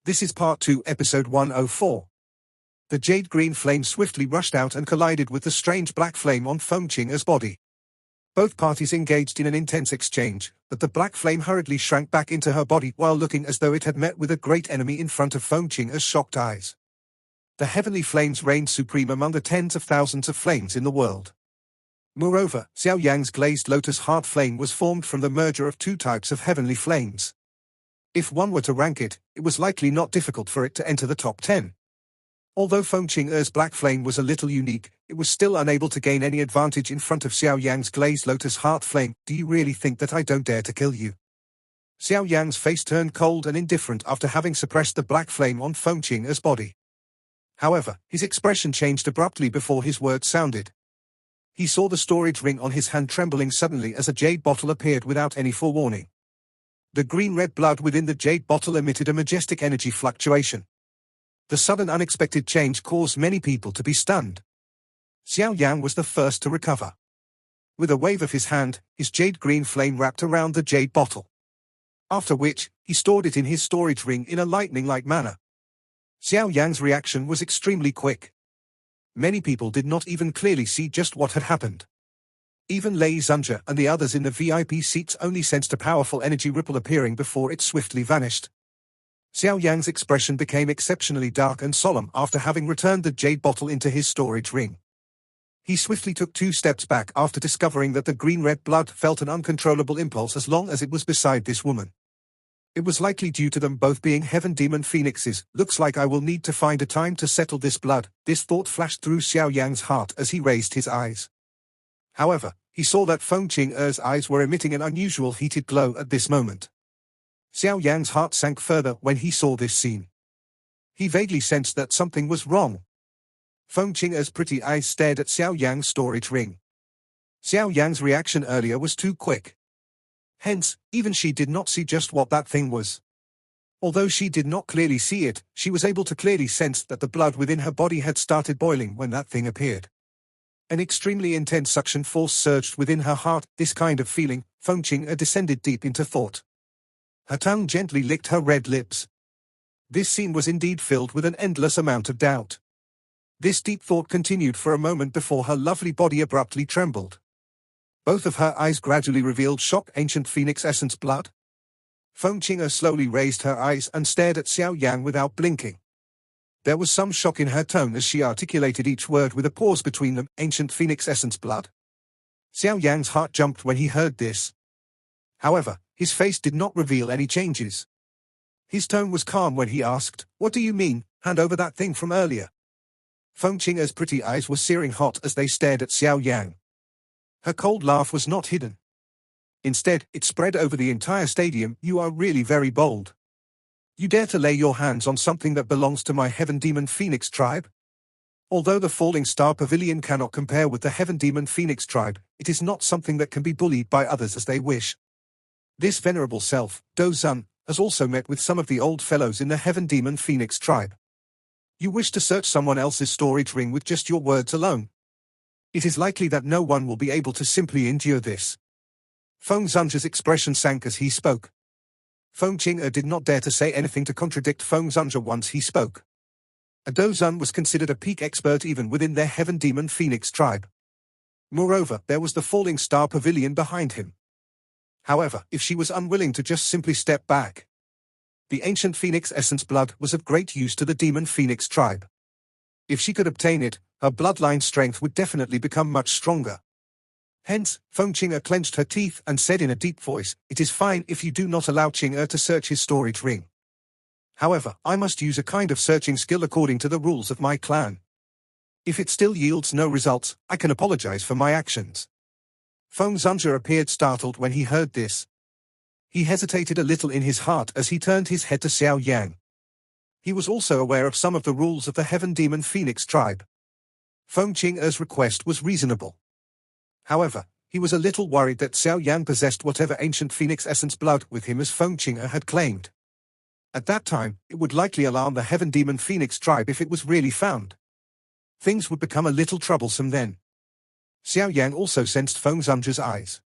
This is Part 2, Episode 104. The jade green flame swiftly rushed out and collided with the strange black flame on Feng Qing'er's body. Both parties engaged in an intense exchange, but the black flame hurriedly shrank back into her body while looking as though it had met with a great enemy in front of Feng Qing'er's shocked eyes. The heavenly flames reigned supreme among the tens of thousands of flames in the world. Moreover, Xiao Yan's glazed lotus heart flame was formed from the merger of two types of heavenly flames. If one were to rank it, it was likely not difficult for it to enter the top 10. Although Feng Qing'er's black flame was a little unique, it was still unable to gain any advantage in front of Xiao Yan's glazed lotus heart flame. Do you really think that I don't dare to kill you? Xiao Yan's face turned cold and indifferent after having suppressed the black flame on Feng Qing'er's body. However, his expression changed abruptly before his words sounded. He saw the storage ring on his hand trembling suddenly as a jade bottle appeared without any forewarning. The green-red blood within the jade bottle emitted a majestic energy fluctuation. The sudden unexpected change caused many people to be stunned. Xiao Yan was the first to recover. With a wave of his hand, his jade green flame wrapped around the jade bottle. After which, he stored it in his storage ring in a lightning-like manner. Xiao Yan's reaction was extremely quick. Many people did not even clearly see just what had happened. Even Lei Zunja and the others in the VIP seats only sensed a powerful energy ripple appearing before it swiftly vanished. Xiao Yan's expression became exceptionally dark and solemn after having returned the jade bottle into his storage ring. He swiftly took 2 steps back after discovering that the green-red blood felt an uncontrollable impulse as long as it was beside this woman. It was likely due to them both being heaven demon phoenixes. Looks like I will need to find a time to settle this blood. This thought flashed through Xiao Yan's heart as he raised his eyes. However, he saw that Feng Qing'er's eyes were emitting an unusual heated glow at this moment. Xiao Yan's heart sank further when he saw this scene. He vaguely sensed that something was wrong. Feng Qing'er's pretty eyes stared at Xiao Yan's storage ring. Xiao Yan's reaction earlier was too quick. Hence, even she did not see just what that thing was. Although she did not clearly see it, she was able to clearly sense that the blood within her body had started boiling when that thing appeared. An extremely intense suction force surged within her heart. This kind of feeling, Feng Qing'er descended deep into thought. Her tongue gently licked her red lips. This scene was indeed filled with an endless amount of doubt. This deep thought continued for a moment before her lovely body abruptly trembled. Both of her eyes gradually revealed shock ancient phoenix essence blood. Feng Qing'er slowly raised her eyes and stared at Xiao Yan without blinking. There was some shock in her tone as she articulated each word with a pause between them. Ancient phoenix essence blood. Xiao Yan's heart jumped when he heard this. However, his face did not reveal any changes. His tone was calm when he asked, "What do you mean? Hand over that thing from earlier." Feng Qing'er's pretty eyes were searing hot as they stared at Xiao Yan. Her cold laugh was not hidden. Instead, it spread over the entire stadium. "You are really very bold. You dare to lay your hands on something that belongs to my Heaven Demon Phoenix tribe? Although the Falling Star Pavilion cannot compare with the Heaven Demon Phoenix tribe, it is not something that can be bullied by others as they wish. This venerable self, Do Zun, has also met with some of the old fellows in the Heaven Demon Phoenix tribe. You wish to search someone else's storage ring with just your words alone? It is likely that no one will be able to simply endure this." Feng Zunja's expression sank as he spoke. Feng Qing'er did not dare to say anything to contradict Feng Zunja once he spoke. Do Zun was considered a peak expert even within their Heaven Demon Phoenix tribe. Moreover, there was the Falling Star Pavilion behind him. However, if she was unwilling to just simply step back, the ancient Phoenix essence blood was of great use to the Demon Phoenix tribe. If she could obtain it, her bloodline strength would definitely become much stronger. Hence, Feng Qing'er clenched her teeth and said in a deep voice, "It is fine if you do not allow Qing'er to search his storage ring. However, I must use a kind of searching skill according to the rules of my clan. If it still yields no results, I can apologize for my actions." Feng Zunja appeared startled when he heard this. He hesitated a little in his heart as he turned his head to Xiao Yan. He was also aware of some of the rules of the Heaven Demon Phoenix tribe. Feng Qing'er's request was reasonable. However, he was a little worried that Xiao Yan possessed whatever ancient phoenix essence blood with him as Feng Qing'er had claimed. At that time, it would likely alarm the Heaven Demon Phoenix tribe if it was really found. Things would become a little troublesome then. Xiao Yan also sensed Feng Zunja's eyes.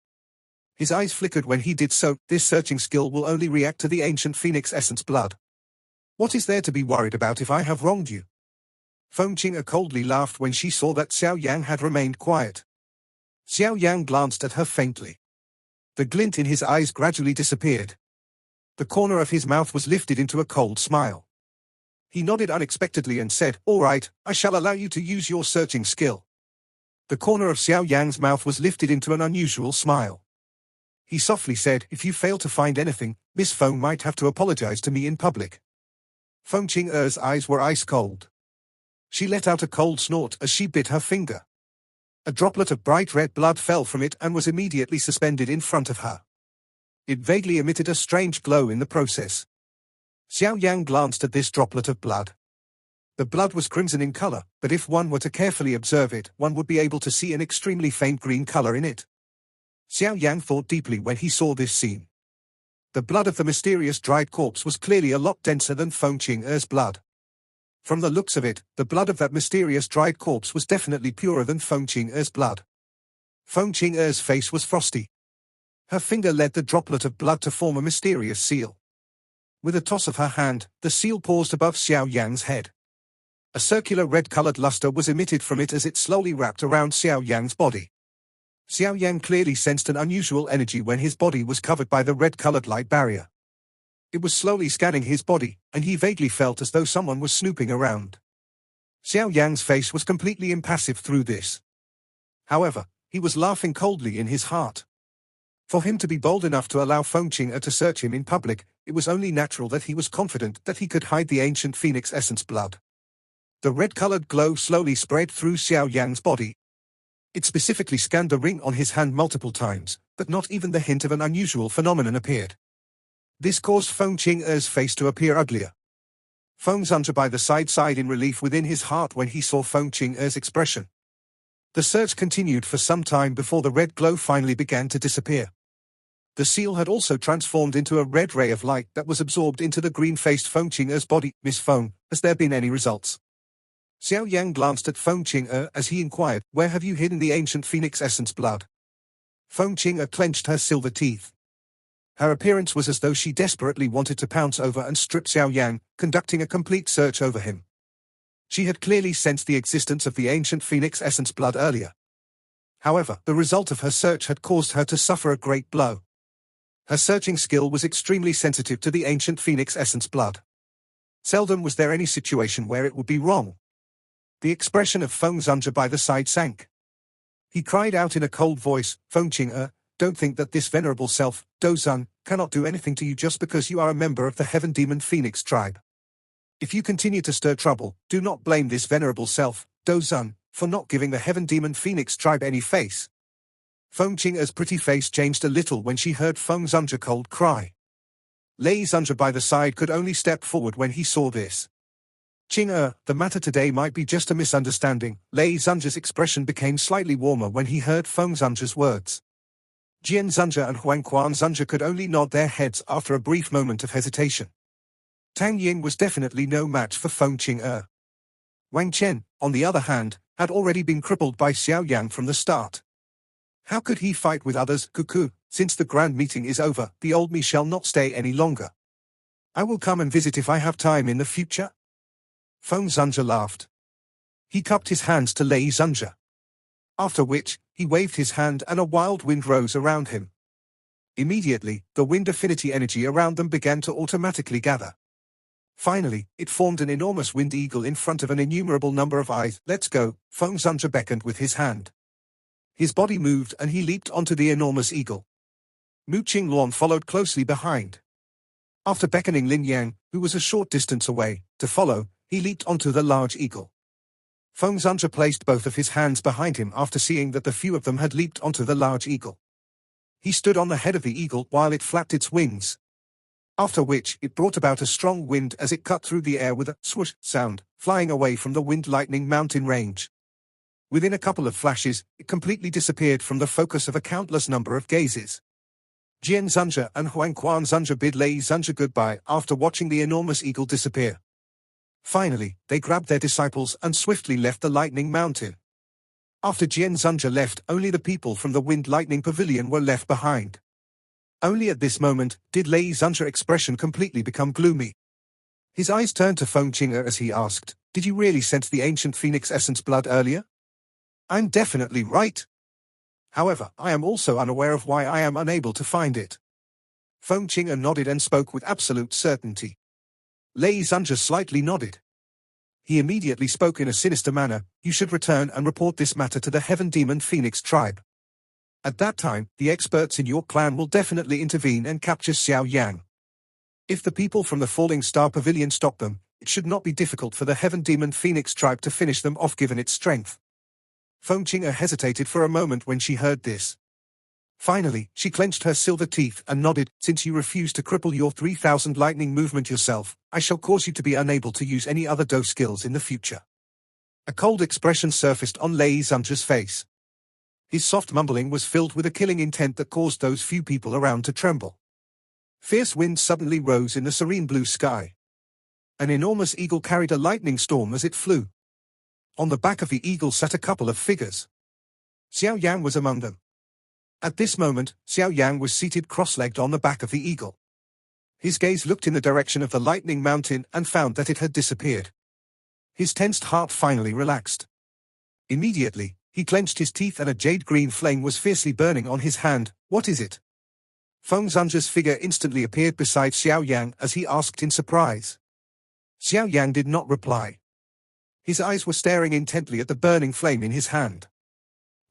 His eyes flickered when he did so. This searching skill will only react to the ancient phoenix essence blood. What is there to be worried about if I have wronged you? Feng Qing'er coldly laughed when she saw that Xiao Yan had remained quiet. Xiao Yan glanced at her faintly. The glint in his eyes gradually disappeared. The corner of his mouth was lifted into a cold smile. He nodded unexpectedly and said, "All right, I shall allow you to use your searching skill." The corner of Xiao Yan's mouth was lifted into an unusual smile. He softly said, "If you fail to find anything, Miss Feng might have to apologize to me in public." Feng Qing'er's eyes were ice cold. She let out a cold snort as she bit her finger. A droplet of bright red blood fell from it and was immediately suspended in front of her. It vaguely emitted a strange glow in the process. Xiao Yan glanced at this droplet of blood. The blood was crimson in color, but if one were to carefully observe it, one would be able to see an extremely faint green color in it. Xiao Yan thought deeply when he saw this scene. The blood of the mysterious dried corpse was clearly a lot denser than Feng Qing'er's blood. From the looks of it, the blood of that mysterious dried corpse was definitely purer than Feng Qing'er's blood. Feng Qing'er's face was frosty. Her finger led the droplet of blood to form a mysterious seal. With a toss of her hand, the seal paused above Xiao Yan's head. A circular red-colored luster was emitted from it as it slowly wrapped around Xiao Yan's body. Xiao Yan clearly sensed an unusual energy when his body was covered by the red-colored light barrier. It was slowly scanning his body, and he vaguely felt as though someone was snooping around. Xiao Yan's face was completely impassive through this. However, he was laughing coldly in his heart. For him to be bold enough to allow Feng Qing'er to search him in public, it was only natural that he was confident that he could hide the ancient phoenix essence blood. The red-colored glow slowly spread through Xiao Yan's body. It specifically scanned the ring on his hand multiple times, but not even the hint of an unusual phenomenon appeared. This caused Feng Qing'er's face to appear uglier. Feng Zunja by the side sighed in relief within his heart when he saw Feng Qing'er's expression. The search continued for some time before the red glow finally began to disappear. The seal had also transformed into a red ray of light that was absorbed into the green-faced Feng Qing'er's body. "Miss Feng, has there been any results?" Xiao Yan glanced at Feng Qing'er as he inquired, "Where have you hidden the ancient phoenix essence blood?" Feng Qing'er clenched her silver teeth. Her appearance was as though she desperately wanted to pounce over and strip Xiao Yan, conducting a complete search over him. She had clearly sensed the existence of the ancient phoenix essence blood earlier. However, the result of her search had caused her to suffer a great blow. Her searching skill was extremely sensitive to the ancient phoenix essence blood. Seldom was there any situation where it would be wrong. The expression of Feng Zunja by the side sank. He cried out in a cold voice, "Feng Qing'er, don't think that this venerable self, Do Zun, cannot do anything to you just because you are a member of the Heaven Demon Phoenix tribe. If you continue to stir trouble, do not blame this venerable self, Do Zun, for not giving the Heaven Demon Phoenix tribe any face." Feng Qing'er's pretty face changed a little when she heard Feng Zunja cold cry. Lei Zunja by the side could only step forward when he saw this. "Qing'er, the matter today might be just a misunderstanding." Lei Zunja's expression became slightly warmer when he heard Feng Zunja's words. Jian Zunja and Huangquan Zunja could only nod their heads after a brief moment of hesitation. Tang Yin was definitely no match for Feng Qing'er. Wang Chen, on the other hand, had already been crippled by Xiao Yan from the start. How could he fight with others? "Cuckoo, since the grand meeting is over, the old me shall not stay any longer. I will come and visit if I have time in the future." Feng Zunja laughed. He cupped his hands to Lei Zunja. After which, he waved his hand and a wild wind rose around him. Immediately, the wind affinity energy around them began to automatically gather. Finally, it formed an enormous wind eagle in front of an innumerable number of eyes. "Let's go," Feng Zunja beckoned with his hand. His body moved and he leaped onto the enormous eagle. Mu Qingluan followed closely behind. After beckoning Lin Yang, who was a short distance away, to follow, he leaped onto the large eagle. Feng Zunja placed both of his hands behind him after seeing that the few of them had leaped onto the large eagle. He stood on the head of the eagle while it flapped its wings. After which, it brought about a strong wind as it cut through the air with a swoosh sound, flying away from the Wind Lightning mountain range. Within a couple of flashes, it completely disappeared from the focus of a countless number of gazes. Jian Zunja and Huangquan Zunja bid Lei Zunja goodbye after watching the enormous eagle disappear. Finally, they grabbed their disciples and swiftly left the Lightning Mountain. After Jian Zunja left, only the people from the Wind Lightning Pavilion were left behind. Only at this moment did Lei Zunja's expression completely become gloomy. His eyes turned to Feng Qing'er as he asked, "Did you really sense the ancient phoenix essence blood earlier?" "I'm definitely right. However, I am also unaware of why I am unable to find it." Feng Qing'er nodded and spoke with absolute certainty. Lei Zunja slightly nodded. He immediately spoke in a sinister manner, "You should return and report this matter to the Heaven Demon Phoenix tribe. At that time, the experts in your clan will definitely intervene and capture Xiao Yan. If the people from the Falling Star Pavilion stop them, it should not be difficult for the Heaven Demon Phoenix tribe to finish them off given its strength." Feng Qing'er hesitated for a moment when she heard this. Finally, she clenched her silver teeth and nodded, "Since you refuse to cripple your 3,000 lightning movement yourself, I shall cause you to be unable to use any other Do skills in the future." A cold expression surfaced on Lei Zunja's face. His soft mumbling was filled with a killing intent that caused those few people around to tremble. Fierce winds suddenly rose in the serene blue sky. An enormous eagle carried a lightning storm as it flew. On the back of the eagle sat a couple of figures. Xiao Yan was among them. At this moment, Xiao Yan was seated cross-legged on the back of the eagle. His gaze looked in the direction of the lightning mountain and found that it had disappeared. His tensed heart finally relaxed. Immediately, he clenched his teeth and a jade-green flame was fiercely burning on his hand. "What is it?" Feng Zunja's figure instantly appeared beside Xiao Yang as he asked in surprise. Xiao Yang did not reply. His eyes were staring intently at the burning flame in his hand.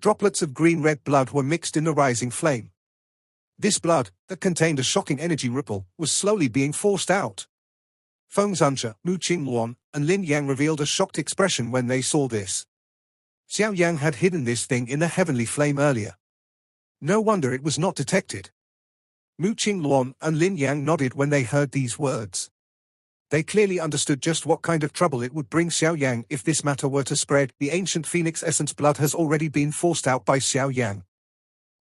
Droplets of green-red blood were mixed in the rising flame. This blood, that contained a shocking energy ripple, was slowly being forced out. Feng Zunja, Mu Qingluan, and Lin Yang revealed a shocked expression when they saw this. Xiao Yang had hidden this thing in the heavenly flame earlier. No wonder it was not detected. Mu Qingluan and Lin Yang nodded when they heard these words. They clearly understood just what kind of trouble it would bring Xiao Yang if this matter were to spread. The ancient phoenix essence blood has already been forced out by Xiao Yang.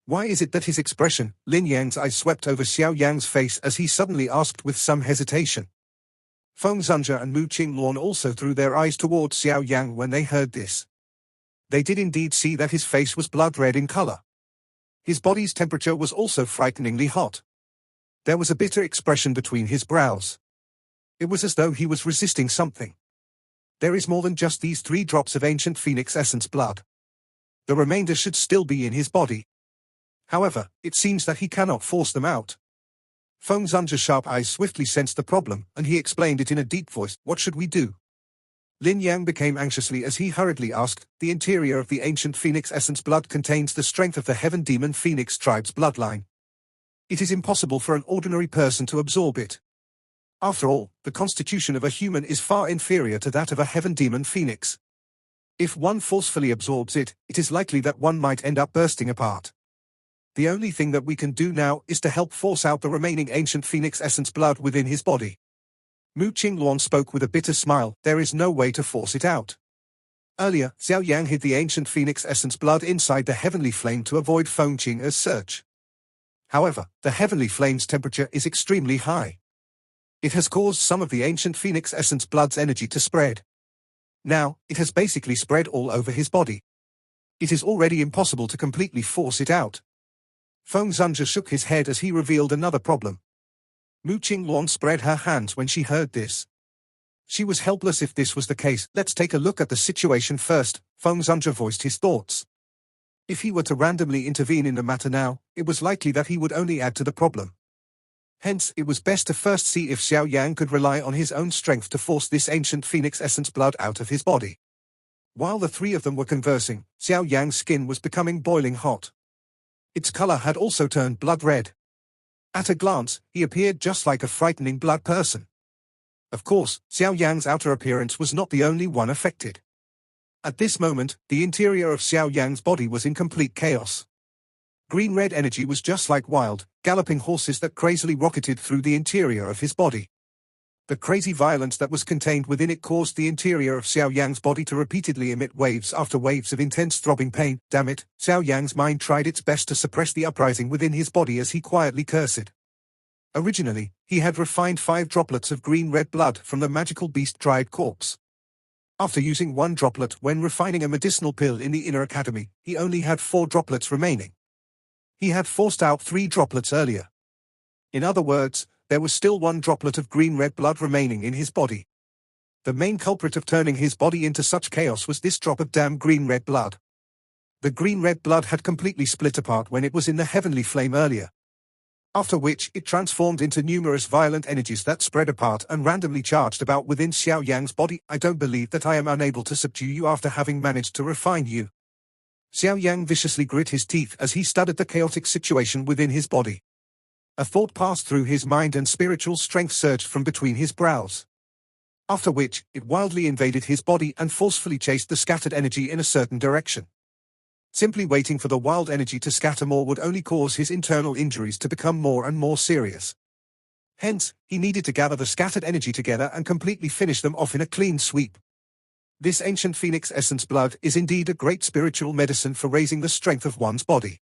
Why is it that his expression? Lin Yang's eyes swept over Xiao Yang's face as he suddenly asked with some hesitation. Feng Zunja and Mu Qingluan also threw their eyes towards Xiao Yang when they heard this. They did indeed see that his face was blood red in color. His body's temperature was also frighteningly hot. There was a bitter expression between his brows. It was as though he was resisting something. There is more than just these 3 drops of ancient phoenix essence blood. The remainder should still be in his body. However, it seems that he cannot force them out. Feng Zunja's sharp eyes swiftly sensed the problem, and he explained it in a deep voice. "What should we do?" Lin Yang became anxiously as he hurriedly asked, "The interior of the ancient phoenix essence blood contains the strength of the Heaven Demon Phoenix tribe's bloodline. It is impossible for an ordinary person to absorb it. After all, the constitution of a human is far inferior to that of a Heaven Demon Phoenix. If one forcefully absorbs it, it is likely that one might end up bursting apart. The only thing that we can do now is to help force out the remaining ancient phoenix essence blood within his body." Mu Qingluan spoke with a bitter smile. "There is no way to force it out. Earlier, Xiao Yang hid the ancient phoenix essence blood inside the heavenly flame to avoid Feng Qing'er's search. However, the heavenly flame's temperature is extremely high. It has caused some of the ancient phoenix essence blood's energy to spread. Now, it has basically spread all over his body. It is already impossible to completely force it out." Feng Zunja shook his head as he revealed another problem. Mu Qingluan spread her hands when she heard this. She was helpless if this was the case. "Let's take a look at the situation first," Feng Zunja voiced his thoughts. If he were to randomly intervene in the matter now, it was likely that he would only add to the problem. Hence, it was best to first see if Xiao Yang could rely on his own strength to force this ancient phoenix essence blood out of his body. While the 3 of them were conversing, Xiao Yang's skin was becoming boiling hot. Its color had also turned blood red. At a glance, he appeared just like a frightening blood person. Of course, Xiao Yang's outer appearance was not the only one affected. At this moment, the interior of Xiao Yang's body was in complete chaos. Green-red energy was just like wild, galloping horses that crazily rocketed through the interior of his body. The crazy violence that was contained within it caused the interior of Xiao Yang's body to repeatedly emit waves after waves of intense throbbing pain. Damn it, Xiao Yang's mind tried its best to suppress the uprising within his body as he quietly cursed. Originally, he had refined 5 droplets of green-red blood from the magical beast dried corpse. After using 1 droplet when refining a medicinal pill in the inner academy, he only had 4 droplets remaining. He had forced out 3 droplets earlier. In other words, there was still one droplet of green-red blood remaining in his body. The main culprit of turning his body into such chaos was this drop of damn green-red blood. The green-red blood had completely split apart when it was in the heavenly flame earlier. After which, it transformed into numerous violent energies that spread apart and randomly charged about within Xiao Yan's body. I don't believe that I am unable to subdue you after having managed to refine you. Xiao Yan viciously grit his teeth as he studied the chaotic situation within his body. A thought passed through his mind and spiritual strength surged from between his brows. After which, it wildly invaded his body and forcefully chased the scattered energy in a certain direction. Simply waiting for the wild energy to scatter more would only cause his internal injuries to become more and more serious. Hence, he needed to gather the scattered energy together and completely finish them off in a clean sweep. This ancient phoenix essence blood is indeed a great spiritual medicine for raising the strength of one's body.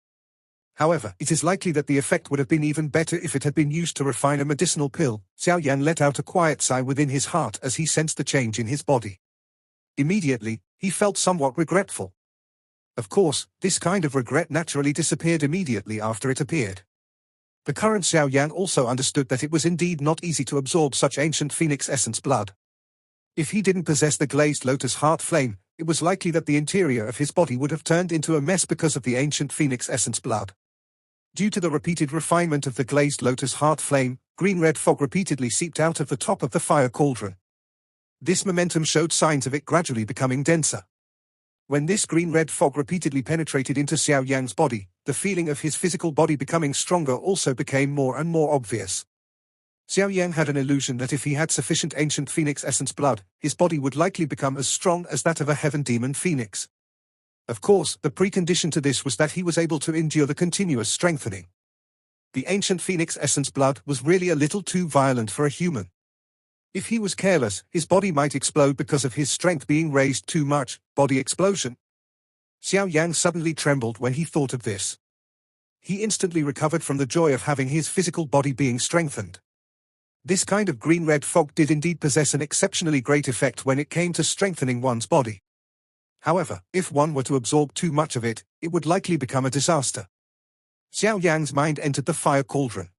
However, it is likely that the effect would have been even better if it had been used to refine a medicinal pill. Xiao Yan let out a quiet sigh within his heart as he sensed the change in his body. Immediately, he felt somewhat regretful. Of course, this kind of regret naturally disappeared immediately after it appeared. The current Xiao Yan also understood that it was indeed not easy to absorb such ancient phoenix essence blood. If he didn't possess the glazed lotus heart flame, it was likely that the interior of his body would have turned into a mess because of the ancient phoenix essence blood. Due to the repeated refinement of the glazed lotus heart flame, green-red fog repeatedly seeped out of the top of the fire cauldron. This momentum showed signs of it gradually becoming denser. When this green-red fog repeatedly penetrated into Xiao Yan's body, the feeling of his physical body becoming stronger also became more and more obvious. Xiao Yan had an illusion that if he had sufficient ancient phoenix essence blood, his body would likely become as strong as that of a heaven demon phoenix. Of course, the precondition to this was that he was able to endure the continuous strengthening. The ancient phoenix essence blood was really a little too violent for a human. If he was careless, his body might explode because of his strength being raised too much. Body explosion. Xiao Yan suddenly trembled when he thought of this. He instantly recovered from the joy of having his physical body being strengthened. This kind of green-red fog did indeed possess an exceptionally great effect when it came to strengthening one's body. However, if one were to absorb too much of it, it would likely become a disaster. Xiao Yan's mind entered the fire cauldron.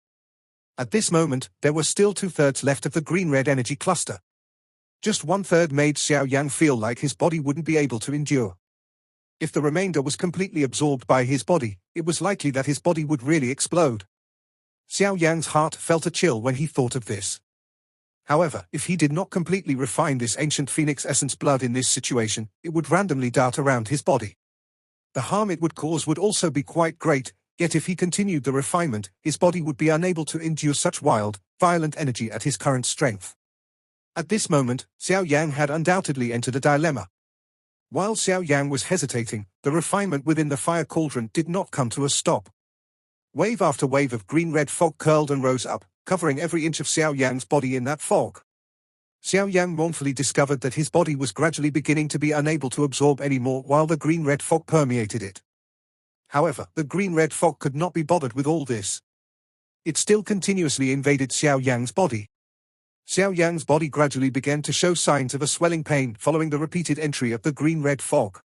At this moment, there were still 2/3 left of the green-red energy cluster. Just 1/3 made Xiao Yan feel like his body wouldn't be able to endure. If the remainder was completely absorbed by his body, it was likely that his body would really explode. Xiao Yan's heart felt a chill when he thought of this. However, if he did not completely refine this ancient phoenix essence blood in this situation, it would randomly dart around his body. The harm it would cause would also be quite great, yet if he continued the refinement, his body would be unable to endure such wild, violent energy at his current strength. At this moment, Xiao Yan had undoubtedly entered a dilemma. While Xiao Yan was hesitating, the refinement within the fire cauldron did not come to a stop. Wave after wave of green-red fog curled and rose up, covering every inch of Xiao Yan's body in that fog. Xiao Yan mournfully discovered that his body was gradually beginning to be unable to absorb any more while the green-red fog permeated it. However, the green-red fog could not be bothered with all this. It still continuously invaded Xiao Yan's body. Xiao Yan's body gradually began to show signs of a swelling pain following the repeated entry of the green-red fog.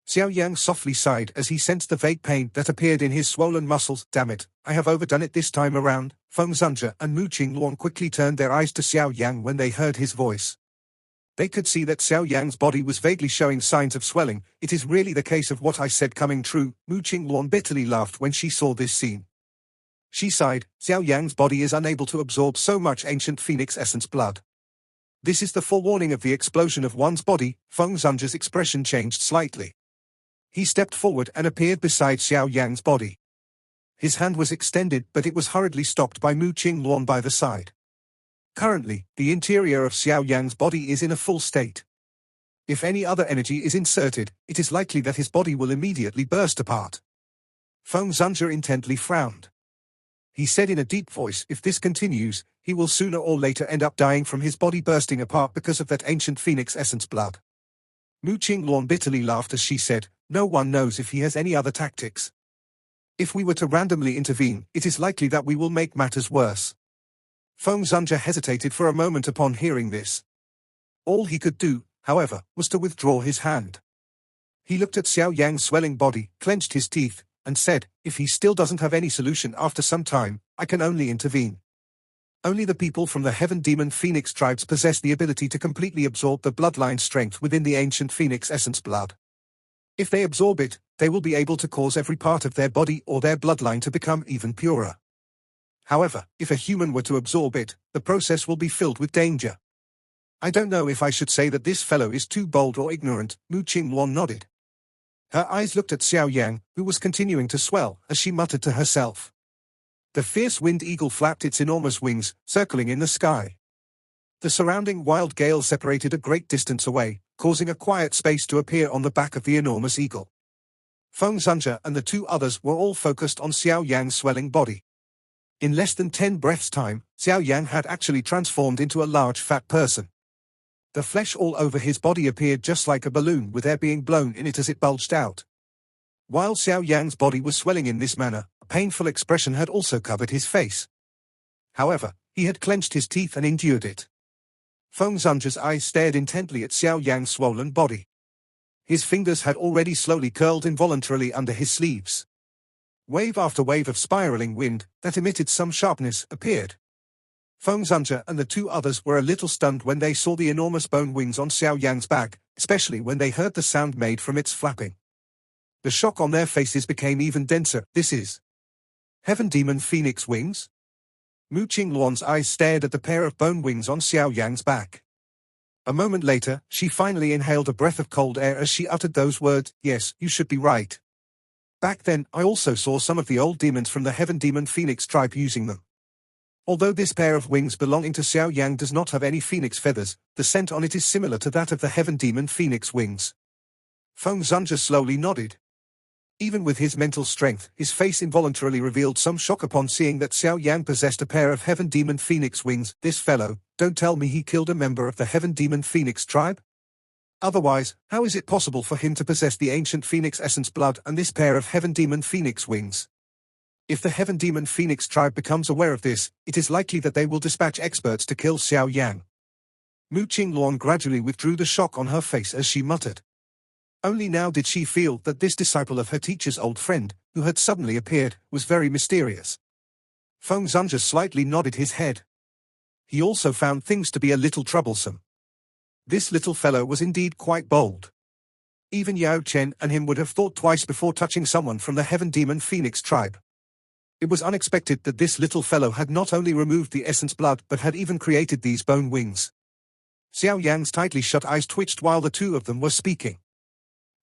Xiao Yan softly sighed as he sensed the vague pain that appeared in his swollen muscles. Damn it, I have overdone it this time around. Feng Zunja and Mu Qingluan quickly turned their eyes to Xiao Yan when they heard his voice. They could see that Xiao Yan's body was vaguely showing signs of swelling. It is really the case of what I said coming true. Mu Qingluan bitterly laughed when she saw this scene. She sighed, Xiao Yan's body is unable to absorb so much ancient phoenix essence blood. This is the forewarning of the explosion of one's body. Feng Zunja's expression changed slightly. He stepped forward and appeared beside Xiao Yan's body. His hand was extended, but it was hurriedly stopped by Mu Qingluan by the side. Currently, the interior of Xiao Yan's body is in a full state. If any other energy is inserted, it is likely that his body will immediately burst apart. Feng Zunja intently frowned. He said in a deep voice, if this continues, he will sooner or later end up dying from his body bursting apart because of that ancient phoenix essence blood. Mu Qingluan bitterly laughed as she said, no one knows if he has any other tactics. If we were to randomly intervene, it is likely that we will make matters worse. Feng Zunja hesitated for a moment upon hearing this. All he could do, however, was to withdraw his hand. He looked at Xiao Yan's swelling body, clenched his teeth, and said, if he still doesn't have any solution after some time, I can only intervene. Only the people from the Heaven Demon Phoenix tribes possess the ability to completely absorb the bloodline strength within the ancient Phoenix essence blood. If they absorb it, they will be able to cause every part of their body or their bloodline to become even purer. However, if a human were to absorb it, the process will be filled with danger. I don't know if I should say that this fellow is too bold or ignorant, Mu Qingluan nodded. Her eyes looked at Xiao Yan, who was continuing to swell, as she muttered to herself. The fierce wind eagle flapped its enormous wings, circling in the sky. The surrounding wild gale separated a great distance away, causing a quiet space to appear on the back of the enormous eagle. Feng Zunja and the two others were all focused on Xiao Yang's swelling body. In less than 10 breaths' time, Xiao Yang had actually transformed into a large fat person. The flesh all over his body appeared just like a balloon with air being blown in it as it bulged out. While Xiao Yang's body was swelling in this manner, a painful expression had also covered his face. However, he had clenched his teeth and endured it. Feng Zunja's eyes stared intently at Xiao Yang's swollen body. His fingers had already slowly curled involuntarily under his sleeves. Wave after wave of spiraling wind, that emitted some sharpness, appeared. Feng Zunja and the two others were a little stunned when they saw the enormous bone wings on Xiao Yang's back, especially when they heard the sound made from its flapping. The shock on their faces became even denser. This is Heaven Demon Phoenix wings? Mu Qingluan's eyes stared at the pair of bone wings on Xiao Yang's back. A moment later, she finally inhaled a breath of cold air as she uttered those words, "Yes, you should be right. Back then, I also saw some of the old demons from the Heaven Demon Phoenix tribe using them. Although this pair of wings belonging to Xiao Yang does not have any phoenix feathers, the scent on it is similar to that of the Heaven Demon Phoenix wings." Feng Zunja slowly nodded. Even with his mental strength, his face involuntarily revealed some shock upon seeing that Xiao Yang possessed a pair of Heaven Demon Phoenix wings. This fellow, don't tell me he killed a member of the Heaven Demon Phoenix tribe? Otherwise, how is it possible for him to possess the ancient Phoenix essence blood and this pair of Heaven Demon Phoenix wings? If the Heaven Demon Phoenix tribe becomes aware of this, it is likely that they will dispatch experts to kill Xiao Yang. Mu Qingluan gradually withdrew the shock on her face as she muttered. Only now did she feel that this disciple of her teacher's old friend, who had suddenly appeared, was very mysterious. Feng Zunja slightly nodded his head. He also found things to be a little troublesome. This little fellow was indeed quite bold. Even Yao Chen and him would have thought twice before touching someone from the Heaven Demon Phoenix tribe. It was unexpected that this little fellow had not only removed the essence blood but had even created these bone wings. Xiao Yang's tightly shut eyes twitched while the two of them were speaking.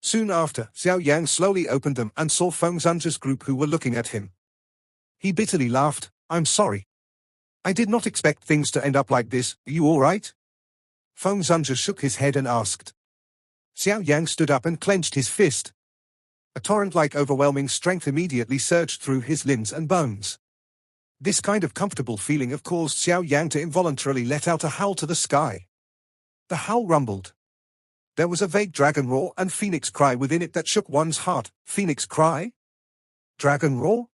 Soon after, Xiao Yang slowly opened them and saw Feng Zunja's group who were looking at him. He bitterly laughed. "I'm sorry. I did not expect things to end up like this. Are you all right?" Feng Zunja shook his head and asked. Xiao Yang stood up and clenched his fist. A torrent-like overwhelming strength immediately surged through his limbs and bones. This kind of comfortable feeling have caused Xiao Yang to involuntarily let out a howl to the sky. The howl rumbled. There was a vague dragon roar and phoenix cry within it that shook one's heart. Phoenix cry? Dragon roar?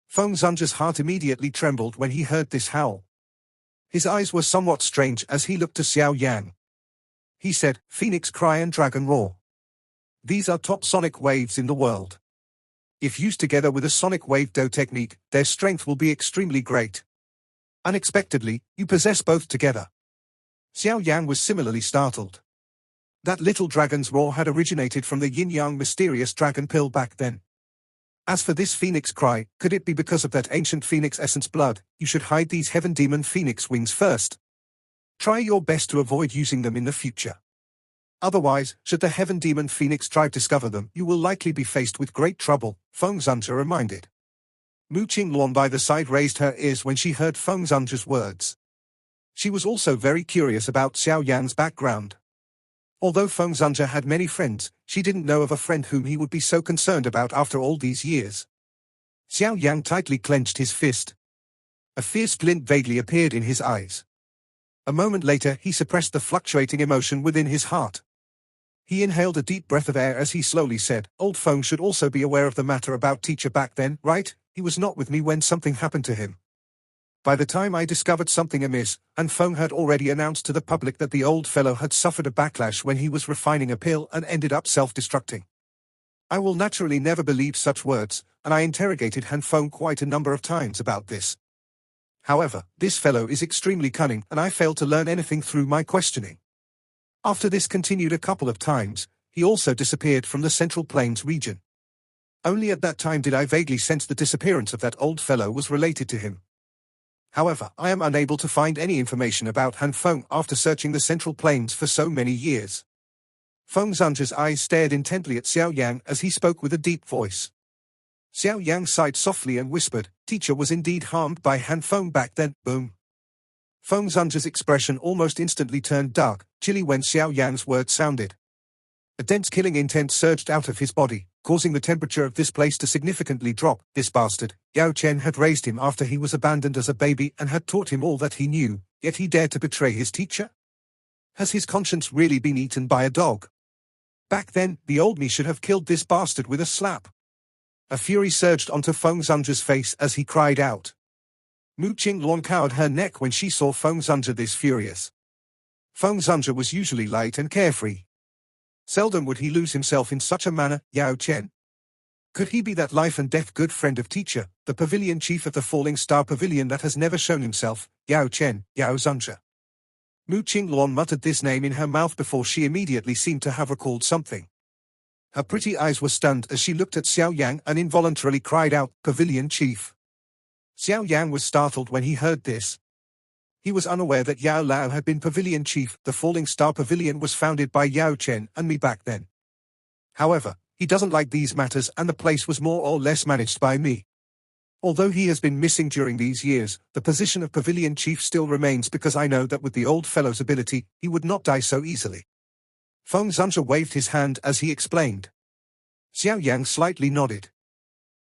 Feng Zunja's heart immediately trembled when he heard this howl. His eyes were somewhat strange as he looked to Xiao Yang. He said, "Phoenix cry and dragon roar. These are top sonic waves in the world. If used together with a sonic wave do technique, their strength will be extremely great. Unexpectedly, you possess both together." Xiao Yang was similarly startled. That little dragon's roar had originated from the yin-yang mysterious dragon pill back then. As for this phoenix cry, could it be because of that ancient phoenix essence blood? You should hide these Heaven Demon Phoenix wings first. Try your best to avoid using them in the future. Otherwise, should the Heaven Demon Phoenix tribe discover them, you will likely be faced with great trouble, Feng Zunja reminded. Mu Qingluan by the side raised her ears when she heard Feng Zunja's words. She was also very curious about Xiao Yan's background. Although Feng Zunja had many friends, she didn't know of a friend whom he would be so concerned about after all these years. Xiao Yang tightly clenched his fist. A fierce glint vaguely appeared in his eyes. A moment later he suppressed the fluctuating emotion within his heart. He inhaled a deep breath of air as he slowly said, "Old Feng should also be aware of the matter about teacher back then, right? He was not with me when something happened to him. By the time I discovered something amiss, Han Feng had already announced to the public that the old fellow had suffered a backlash when he was refining a pill and ended up self-destructing. I will naturally never believe such words, and I interrogated Han Feng quite a number of times about this. However, this fellow is extremely cunning and I failed to learn anything through my questioning. After this continued a couple of times, he also disappeared from the Central Plains region. Only at that time did I vaguely sense the disappearance of that old fellow was related to him. However, I am unable to find any information about Han Feng after searching the Central Plains for so many years. Feng Zunge's eyes stared intently at Xiao Yan as he spoke with a deep voice. Xiao Yan sighed softly and whispered, "Teacher was indeed harmed by Han Feng back then." Boom. Feng Zunge's expression almost instantly turned dark, chilly when Xiao Yan's words sounded. A dense killing intent surged out of his body, causing the temperature of this place to significantly drop. This bastard, Yao Chen, had raised him after he was abandoned as a baby and had taught him all that he knew, yet he dared to betray his teacher? Has his conscience really been eaten by a dog? Back then, the old me should have killed this bastard with a slap. A fury surged onto Feng Zunge's face as he cried out. Mu Qingluan cowered her neck when she saw Feng Zunge this furious. Feng Zunge was usually light and carefree. Seldom would he lose himself in such a manner. Yao Chen. Could he be that life-and-death good friend of teacher, the pavilion chief of the Falling Star Pavilion that has never shown himself? Yao Chen, Yao Zunge. Mu Qingluan muttered this name in her mouth before she immediately seemed to have recalled something. Her pretty eyes were stunned as she looked at Xiao Yang and involuntarily cried out, "Pavilion chief." Xiao Yang was startled when he heard this. He was unaware that Yao Lao had been pavilion chief. The Falling Star Pavilion was founded by Yao Chen and me back then. However, he doesn't like these matters and the place was more or less managed by me. Although he has been missing during these years, the position of pavilion chief still remains because I know that with the old fellow's ability, he would not die so easily. Feng Zunge waved his hand as he explained. Xiao Yang slightly nodded.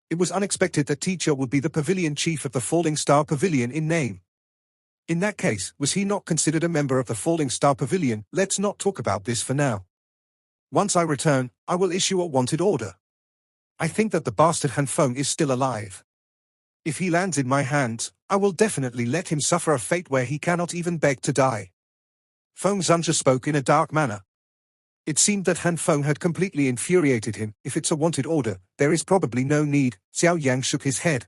It was unexpected that teacher would be the pavilion chief of the Falling Star Pavilion in name. In that case, was he not considered a member of the Falling Star Pavilion? Let's not talk about this for now. Once I return, I will issue a wanted order. I think that the bastard Han Feng is still alive. If he lands in my hands, I will definitely let him suffer a fate where he cannot even beg to die. Feng Zunge spoke in a dark manner. It seemed that Han Feng had completely infuriated him. If it's a wanted order, there is probably no need. Xiao Yang shook his head.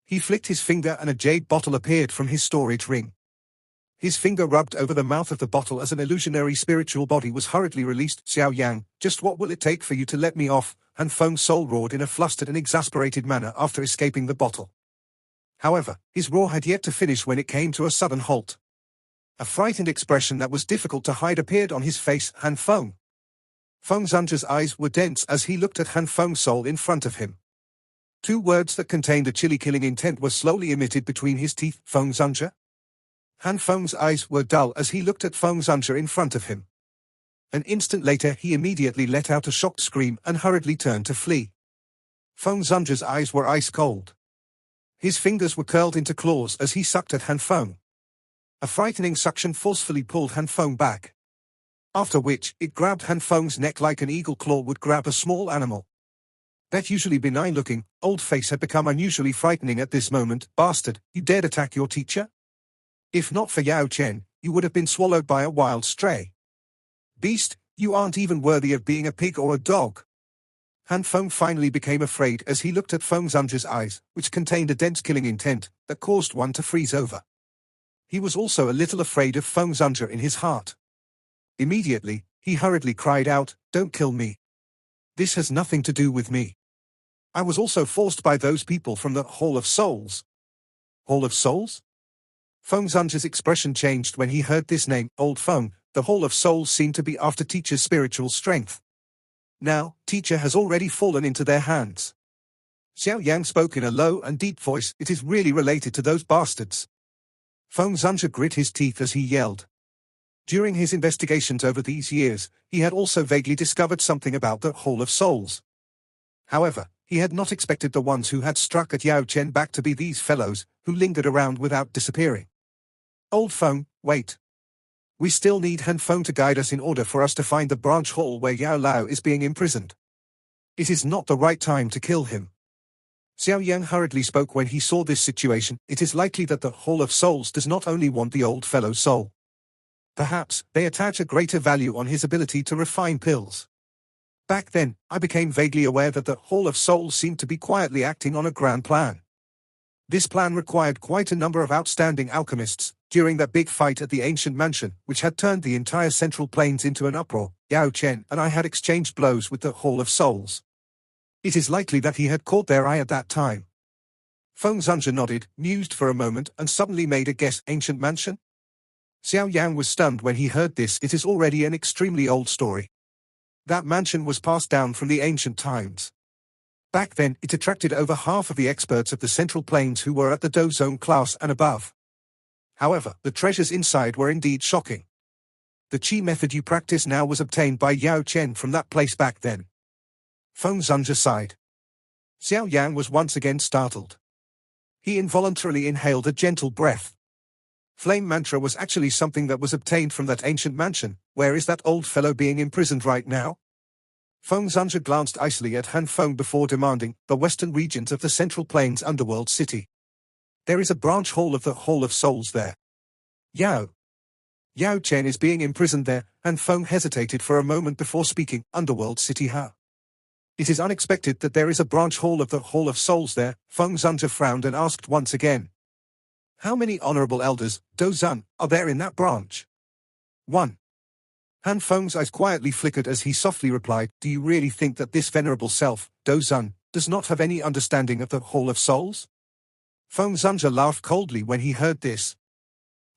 He flicked his finger and a jade bottle appeared from his storage ring. His finger rubbed over the mouth of the bottle as an illusionary spiritual body was hurriedly released. Xiao Yang, just what will it take for you to let me off? Han Feng's soul roared in a flustered and exasperated manner after escaping the bottle. However, his roar had yet to finish when it came to a sudden halt. A frightened expression that was difficult to hide appeared on his face. Han Feng. Feng Zunge's eyes were dense as he looked at Han Feng's soul in front of him. Two words that contained a chilly killing intent were slowly emitted between his teeth. Feng Zunge? Han Feng's eyes were dull as he looked at Feng Zunge in front of him. An instant later he immediately let out a shocked scream and hurriedly turned to flee. Feng Zunge's eyes were ice cold. His fingers were curled into claws as he sucked at Han Feng. A frightening suction forcefully pulled Han Feng back. After which, it grabbed Han Feng's neck like an eagle claw would grab a small animal. That usually benign-looking, old face had become unusually frightening at this moment. Bastard, you dared attack your teacher? If not for Yao Chen, you would have been swallowed by a wild stray. Beast, you aren't even worthy of being a pig or a dog. Han Feng finally became afraid as he looked at Feng Zunge's eyes, which contained a dense killing intent that caused one to freeze over. He was also a little afraid of Feng Zunge in his heart. Immediately, he hurriedly cried out, "Don't kill me. This has nothing to do with me. I was also forced by those people from the Hall of Souls." Hall of Souls? Feng Zunge's expression changed when he heard this name. Old Feng, the Hall of Souls seemed to be after teacher's spiritual strength. Now, teacher has already fallen into their hands. Xiao Yang spoke in a low and deep voice. It is really related to those bastards. Feng Zunge grit his teeth as he yelled. During his investigations over these years, he had also vaguely discovered something about the Hall of Souls. However, he had not expected the ones who had struck at Yao Chen back to be these fellows, who lingered around without disappearing. Old Feng, wait. We still need Han Feng to guide us in order for us to find the branch hall where Yao Lao is being imprisoned. It is not the right time to kill him. Xiao Yan hurriedly spoke when he saw this situation. It is likely that the Hall of Souls does not only want the old fellow's soul. Perhaps, they attach a greater value on his ability to refine pills. Back then, I became vaguely aware that the Hall of Souls seemed to be quietly acting on a grand plan. This plan required quite a number of outstanding alchemists. During that big fight at the ancient mansion, which had turned the entire Central Plains into an uproar, Xiao Chen and I had exchanged blows with the Hall of Souls. It is likely that he had caught their eye at that time. Feng Zunja nodded, mused for a moment, and suddenly made a guess. Ancient mansion? Xiao Yan was stunned when he heard this. It is already an extremely old story. That mansion was passed down from the ancient times. Back then, it attracted over half of the experts of the Central Plains who were at the Dozone class and above. However, the treasures inside were indeed shocking. The Qi method you practice now was obtained by Yao Chen from that place back then. Feng Zunja sighed. Xiao Yan was once again startled. He involuntarily inhaled a gentle breath. Flame mantra was actually something that was obtained from that ancient mansion. Where is that old fellow being imprisoned right now? Feng Zunja glanced icily at Han Feng before demanding, the western regions of the Central Plains underworld city. There is a branch hall of the Hall of Souls there. Yao Chen is being imprisoned there. Han Feng hesitated for a moment before speaking. Underworld city, huh? It is unexpected that there is a branch hall of the Hall of Souls there. Feng Zunja frowned and asked once again. How many honorable elders, Dozan, are there in that branch? 1. Han Feng's eyes quietly flickered as he softly replied, do you really think that this venerable self, Dozan, does not have any understanding of the Hall of Souls? Feng Zunja laughed coldly when he heard this.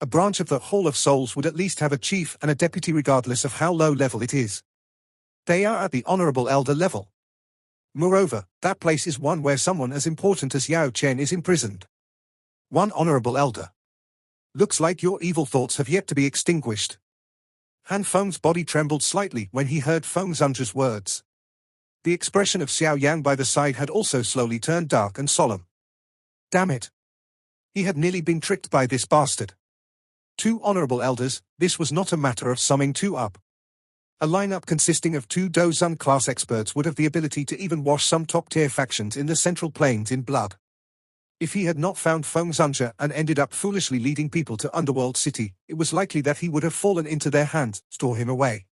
A branch of the Hall of Souls would at least have a chief and a deputy regardless of how low level it is. They are at the honorable elder level. Moreover, that place is one where someone as important as Yao Chen is imprisoned. 1 honorable elder. Looks like your evil thoughts have yet to be extinguished. Han Feng's body trembled slightly when he heard Feng Zunja's words. The expression of Xiao Yan by the side had also slowly turned dark and solemn. Damn it. He had nearly been tricked by this bastard. 2 honorable elders, this was not a matter of summing 2 up. A lineup consisting of 2 Dozan class experts would have the ability to even wash some top-tier factions in the Central Plains in blood. If he had not found Feng Zunja and ended up foolishly leading people to Underworld City, it was likely that he would have fallen into their hands. Store him away.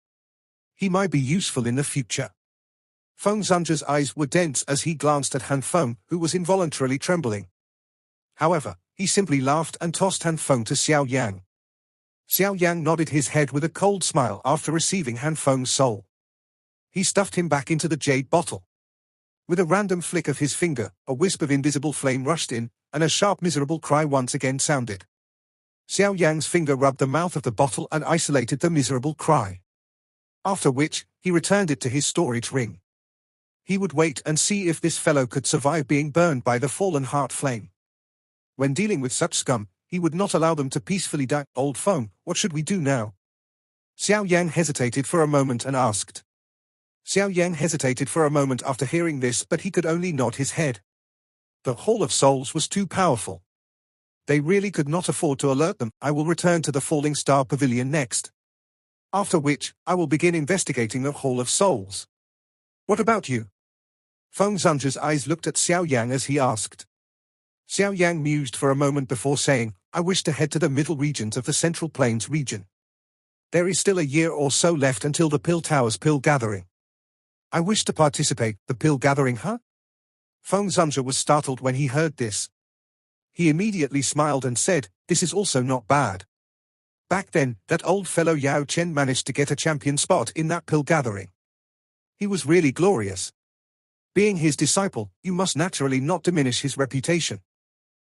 He might be useful in the future. Feng Zunja's eyes were dense as he glanced at Han Feng, who was involuntarily trembling. However, he simply laughed and tossed Han Feng to Xiao Yan. Xiao Yan nodded his head with a cold smile after receiving Han Feng's soul. He stuffed him back into the jade bottle. With a random flick of his finger, a wisp of invisible flame rushed in, and a sharp miserable cry once again sounded. Xiao Yan's finger rubbed the mouth of the bottle and isolated the miserable cry. After which, he returned it to his storage ring. He would wait and see if this fellow could survive being burned by the fallen heart flame. When dealing with such scum, he would not allow them to peacefully die. Old Feng, what should we do now? Xiao Yan hesitated for a moment and asked. Xiao Yan hesitated for a moment after hearing this, but he could only nod his head. The Hall of Souls was too powerful. They really could not afford to alert them. I will return to the Falling Star Pavilion next. After which, I will begin investigating the Hall of Souls. What about you? Feng Zunja's eyes looked at Xiao Yan as he asked. Xiao Yan mused for a moment before saying, I wish to head to the middle regions of the Central Plains region. There is still a year or so left until the Pill Tower's Pill Gathering. I wish to participate. The Pill Gathering, huh? Feng Zunja was startled when he heard this. He immediately smiled and said, this is also not bad. Back then, that old fellow Yao Chen managed to get a champion spot in that Pill Gathering. He was really glorious. Being his disciple, you must naturally not diminish his reputation.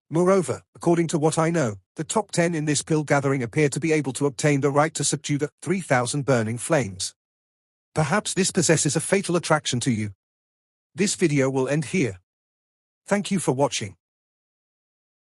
Moreover, according to what I know, the top 10 in this Pill Gathering appear to be able to obtain the right to subdue the 3,000 burning flames. Perhaps this possesses a fatal attraction to you. This video will end here. Thank you for watching.